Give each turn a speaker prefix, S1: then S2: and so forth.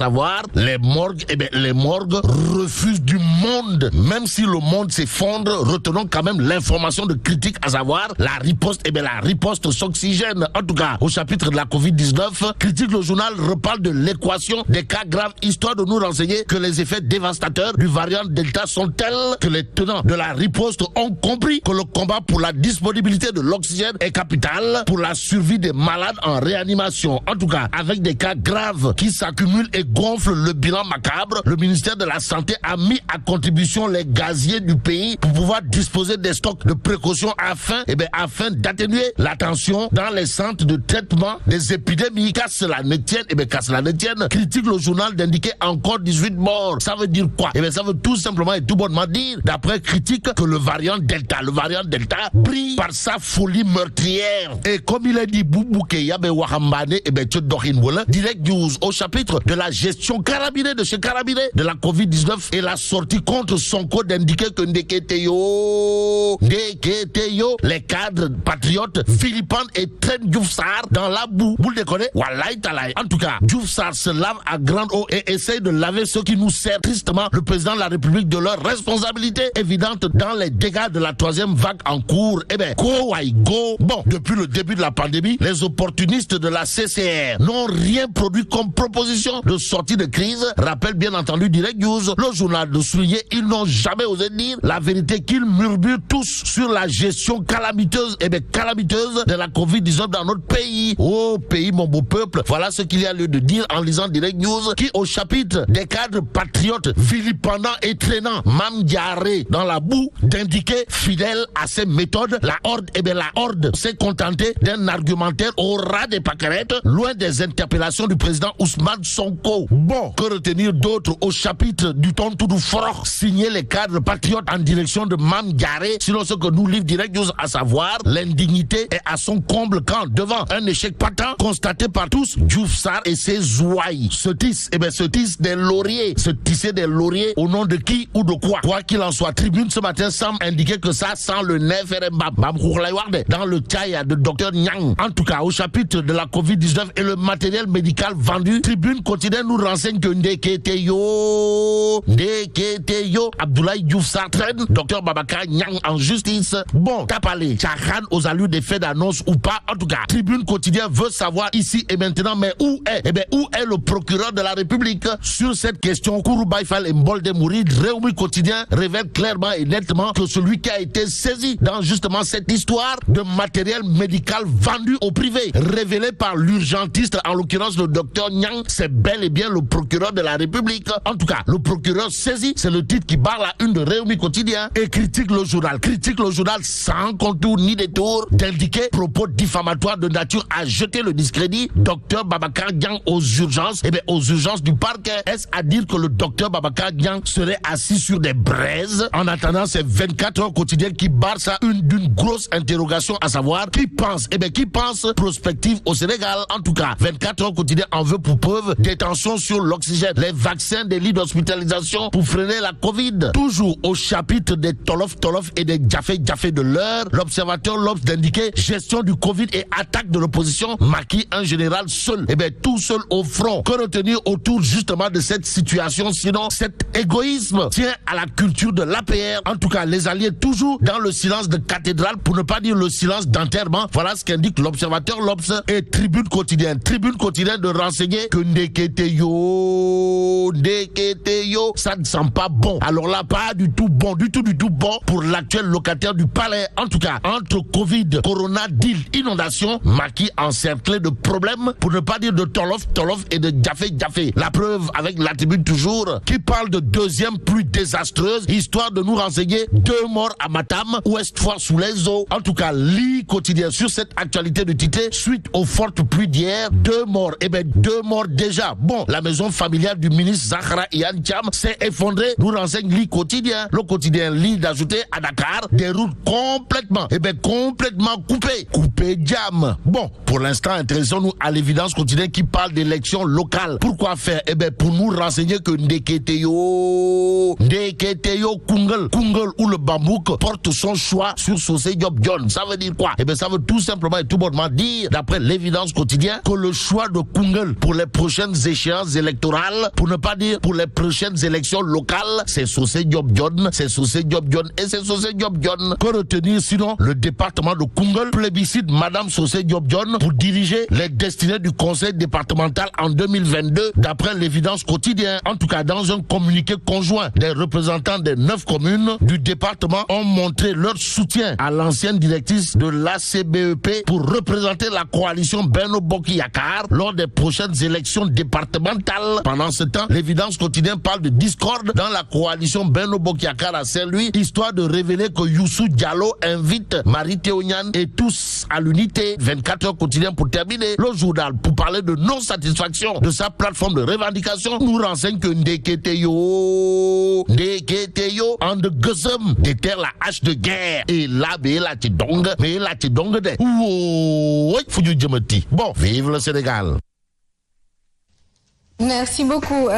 S1: savoir les morgues, les morgues refusent du monde. Même si le monde s'effondre, retenons quand même l'information de critique, à savoir la riposte, la riposte s'oxygène. En tout cas, au chapitre de la Covid-19, Critique le journal reparle de l'équation des cas graves, histoire de nous renseigner que les effets dévastateurs du variant Delta sont tels que les tenants de la riposte ont compris que le combat pour la disponibilité de l'oxygène est capital pour la survie des malades en réanimation. En tout cas, avec des cas graves qui s'accumulent et gonflent le bilan macabre, le ministère de la Santé a mis à contribution les gaziers du pays pour pouvoir disposer des stocks de précaution afin d'atténuer la tension dans les centres de traitement des épidémies. Qu'à cela ne tienne, Critique le journal d'indiquer encore 18 morts. Ça veut dire quoi? Ça veut tout simplement et tout bonnement dire, d'après Critique, que le variant Delta brille par sa folie meurtrière. Et comme il a dit Boubouke Yabe Wahambane, Direct News au chapitre de la gestion carabinée de chez Carabinée de la Covid-19 et la sortie contre Sonko d'indiquer que Ndeketeyo, les cadres patriotes vilipendent et traînent Diouf Sarr dans la boue. Vous le déconnez? Wallahi talaï. En tout cas, Diouf Sarr se lave à grande eau et essaye de laver ceux qui nous servent tristement le président de la République de leur responsabilité évidente dans les dégâts de la troisième vague en cours. Go. Bon, depuis le début de la pandémie, les opportunistes de la CCR n'ont rien produit comme proposition de sortie de crise. Rappelle bien entendu Direct News, le journal de souligner, ils n'ont jamais osé dire la vérité qu'ils murmurent tous sur la gestion calamiteuse de la Covid-19 dans notre pays. Oh pays, mon beau peuple, voilà ce qu'il y a lieu de dire en lisant Direct News, qui au chapitre des cadres patriotes vilipendants et traînant Mamdiaré dans la boue d'indiquer, fidèle à ses méthodes, la horde s'est contentée d'un argumentaire au ras des pâquerettes, loin des interpellations du président Ousmane Sonko. Bon, que retenir d'autre au chapitre du ton tout fort signé les cadres patriotes en direction de Mamdiaré, sinon ce que nous livre Direct News, à savoir l'indignité est à son comble quand, devant un échec patent constaté par tous, Diouf Sarr et ses ouailles se tissent des lauriers, au nom de qui ou de quoi. Quoi qu'il en soit, Tribune ce matin semble indiquer que ça sent le nef dans le tchaya de Dr Nyang. En tout cas, au chapitre de la Covid-19 et le matériel médical vendu, Tribune quotidienne nous renseigne que Ndeketeyo, Abdoulaye Diouf Sarr traîne Dr Babacar Nyang en justice. Bon, t'as parlé, Tcharan aux allures des faits d'annonce ou pas. En tout cas, Tribune quotidien veut savoir ici et maintenant, mais où est le procureur de la République? Sur cette question, Kourou Baïfal et Mbolde Mourid, Réumi quotidien révèle clairement et nettement que celui qui a été saisi dans justement cette histoire de matériel médical vendu au privé, révélé par l'urgentiste, en l'occurrence le docteur Nyang, c'est bel et bien le procureur de la République. En tout cas, le procureur saisi, c'est le titre qui barre la une de Réumi quotidien et critique le journal sans contour ni détour d'indiquer propos diffamatoires de nature à jeter le discrédit. Docteur Babacar Niang aux urgences, aux urgences du parquet. Est-ce à dire que le docteur Babacar Niang serait assis sur des braises en attendant ces 24 heures quotidiennes qui barrent ça d'une grosse interrogation, à savoir qui pense prospective au Sénégal. En tout cas, 24 heures quotidiennes en veut pour preuve des tensions sur l'oxygène, les vaccins, des lits d'hospitalisation pour freiner la Covid. Toujours au chapitre des tolof et des Jafé de l'heure, l'observateur l'Obs d'indiquer gestion du Covid et attaque de l'opposition, Macky un général seul, tout seul au front. Que retenir autour justement de cette situation, sinon cet égoïsme tient à la culture de l'APR. En tout cas, les alliés toujours dans le silence de cathédrale, pour ne pas dire le silence d'enterrement. Voilà ce qu'indique l'observateur l'Obs et Tribune quotidienne de renseigner que Ndeketeyo, ça ne sent pas bon. Alors là, pas du tout bon pour l'actuel locataire du palais. En tout cas, entre Covid, Corona, deal, inondation, Macky encerclé de problèmes, pour ne pas dire de tolof et de Jafé. La preuve avec la Tribune toujours, qui parle de deuxième pluie désastreuse, histoire de nous renseigner 2 morts à Matam, Ouest Foire sous les eaux. En tout cas, lit quotidien sur cette actualité de titre, suite aux fortes pluies d'hier, 2 morts. 2 morts déjà. Bon, la maison familiale du ministre Zahra Iyane Thiam Jam s'est effondré, nous renseigne l'I quotidien. Le quotidien L'I d'ajouter à Dakar des routes complètement coupées. Coupées Jam. Bon, pour l'instant, intéressons-nous à l'évidence quotidienne qui parle d'élections locales. Pourquoi faire? Pour nous renseigner que Ndeketeyo Kungel ou le Bambouk porte son choix sur Sosé Diop John. Ça veut dire quoi? Ça veut tout simplement et tout bonnement dire, d'après l'évidence quotidienne, que le choix de Kungel pour les prochaines échéances électorales, pour ne pas dire pour les prochaines élections locales, c'est Sosé Diop John, et c'est Sosé Diop John. Que retenir sinon? Le département de Kungel plébiscite Madame Sosé Diop John pour diriger les destinées du conseil départemental en 2022, d'après l'évidence quotidienne. En tout cas, dans un communiqué conjoint, des représentants des 9 communes du département ont montré leur soutien à l'ancienne directrice de l'ACBEP pour représenter la coalition Benno Bokk Yakaar lors des prochaines élections départementales. Pendant ce temps, l'évidence quotidienne parle de discorde dans la coalition Benno Bokk Yakaar à Saint-Louis, histoire de révéler que Youssou Diallo invite Marie Théoniane et tous à l'unité. 24 heures quotidien pour terminer. Le journal, pour parler de non-satisfaction de sa plateforme de revendication, nous renseigne que Ndeketeyo en de Gosum déterre la hache de guerre. Et là, bon, vive le Sénégal.
S2: Merci beaucoup.